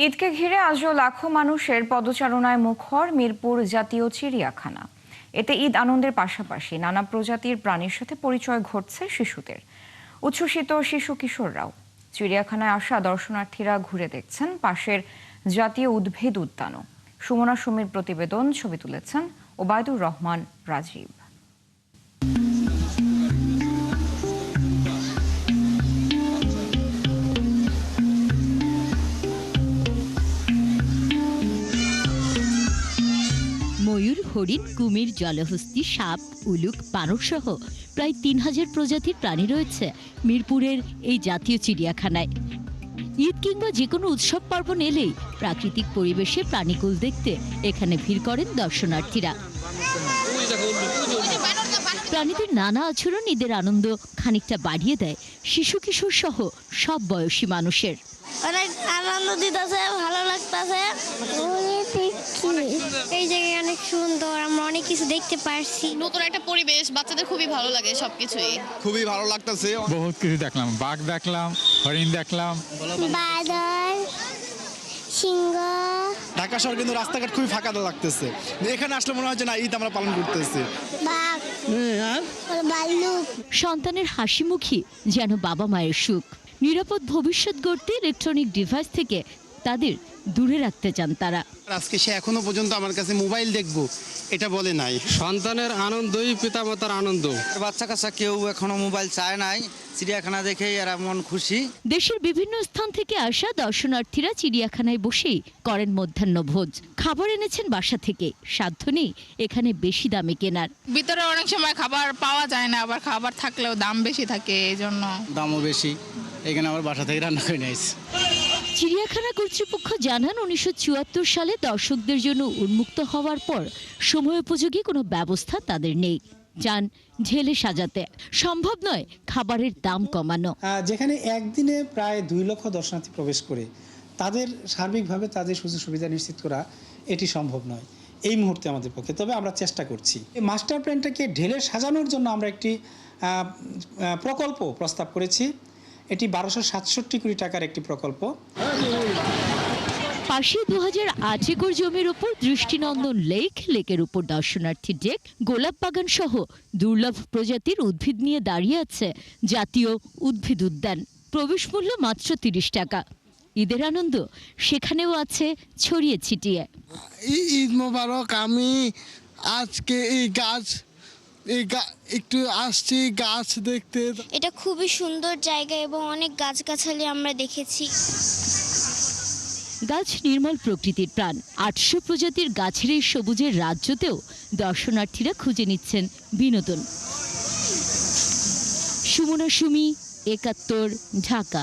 ঈদকে ঘিরে আজও লাখো মানুষের পদচারণায় মুখর মিরপুর জাতীয় চিড়িয়াখানা। এতে ঈদ আনন্দের পাশাপাশি নানা প্রজাতির প্রাণীর সাথে পরিচয় ঘটছে শিশুদের। উচ্ছ্বসিত শিশু কিশোররাও। চিড়িয়াখানায় আসা দর্শনার্থীরা ঘুরে দেখছেন পাশের জাতীয় উদ্ভিদ উদ্যানও। সুমনা সুমির প্রতিবেদন, ছবি তুলেছেন ওবায়দুর রহমান রাজীব। ময়ূর, হরিণ, কুমির, জলহস্তী, সাপ, উলুক, বানর সহ প্রায় ৩,০০০ প্রজাতির প্রাণী রয়েছে মিরপুরের এই জাতীয় চিড়িয়াখানায়। ঈদ কিংবা যে কোনো উৎসব পার্বণ এলেই প্রাকৃতিক পরিবেশে প্রাণীকুল দেখতে এখানে ভিড় করেন দর্শনার্থীরা। প্রাণীদের নানা আচরণ ঈদের আনন্দ খানিকটা বাড়িয়ে দেয় শিশু কিশোর সহ সব বয়সী মানুষের। অনেক আনন্দ দিতেছে, ভালো লাগতেছে। এই জায়গায় অনেক সুন্দর, আমরা অনেক কিছু দেখতে পারছি। নতুন একটা পরিবেশ, বাচ্চাদের খুবই ভালো লাগে সবকিছুই। খুবই ভালো লাগতেছে। বহুত কিছু দেখলাম, বাঘ দেখলাম, হরিণ দেখলাম, বাদর, সিংহ। ঢাকা শহর কিন্তু রাস্তাঘাট খুবই ফাঁকা লাগতেছে। এখানে আসলে মনে হয় যে না, ঈদ আমরা পালন করতেছি। বাঘ, ভাল্লুক। সন্তানের হাসি মুখী যেন বাবা মায়ের সুখ। নিরাপদ ভবিষ্যৎ গড়তে ইলেকট্রনিক ডিভাইস থেকে তাদের দূরে রাখতে চান তারা। আজকে সে এখনো পর্যন্ত আমার কাছে মোবাইল দেখবো এটা বলে নাই। সন্তানের আনন্দই পিতামাতার আনন্দ। বাচ্চা কাচ্চা কেউ এখনো মোবাইল চায় নাই, চিড়িয়াখানা দেখেই এরা মন খুশি। দেশের বিভিন্ন স্থান থেকে আসা দর্শনার্থীরা চিড়িয়াখানায় বসেই করেন মধ্যাহ্নভোজ। খাবার এনেছেন বাসা থেকে, সাধ্য নেই এখানে বেশি দামে কেনার। ভিতরে অনেক সময় খাবার পাওয়া যায় না, আবার খাবার থাকলেও দাম বেশি থাকে, এই জন্য দামও বেশি। এখানে আমার বাসা থেকে রান্না করে নিয়েছি। চিড়িয়াখানা কর্তৃপক্ষ জানান ১৯৭৪ সালে দর্শকদের জন্য উন্মুক্ত হওয়ার পর সময়োপযোগী কোনো ব্যবস্থা তাদের নেই। চান ঢেলে সাজাতে, সম্ভব নয় খাবারের দাম কমানো। যেখানে একদিনে প্রায় ২ লক্ষ দর্শনার্থী প্রবেশ করে তাদের সার্বিকভাবে তাদের সুযোগ সুবিধা নিশ্চিত করা এটি সম্ভব নয় এই মুহূর্তে আমাদের পক্ষে। তবে আমরা চেষ্টা করছি। এই মাস্টার প্ল্যানটাকে ঢেলে সাজানোর জন্য আমরা একটি প্রকল্প প্রস্তাব করেছি। এটি ১২৬৭ কোটি টাকার একটি প্রকল্প। পাশে ২০০৮ একর জমির উপর দৃষ্টিনন্দন লেকের উপর দর্শনার্থী ডেক, গোলাপ বাগান সহ দুর্লভ প্রজাতির উদ্ভিদ নিয়ে দাঁড়িয়ে আছে জাতীয় উদ্ভিদ উদ্যান। প্রবেশ মূল্য মাত্র ৩০ টাকা। ঈদের আনন্দ সেখানেও আছে ছড়িয়ে ছিটিয়ে। ঈদ মোবারক। আমি আজকে একটু আসছি গাছ দেখতে। এটা খুবই সুন্দর জায়গা এবং অনেক গাছগাছালি আমরা দেখেছি। গাছ নির্মল প্রকৃতির প্রাণ। ৮০০ প্রজাতির গাছের এই সবুজের রাজ্যতেও দর্শনার্থীরা খুঁজে নিচ্ছেন বিনোদন। সুমনা সুমি, ৭১, ঢাকা।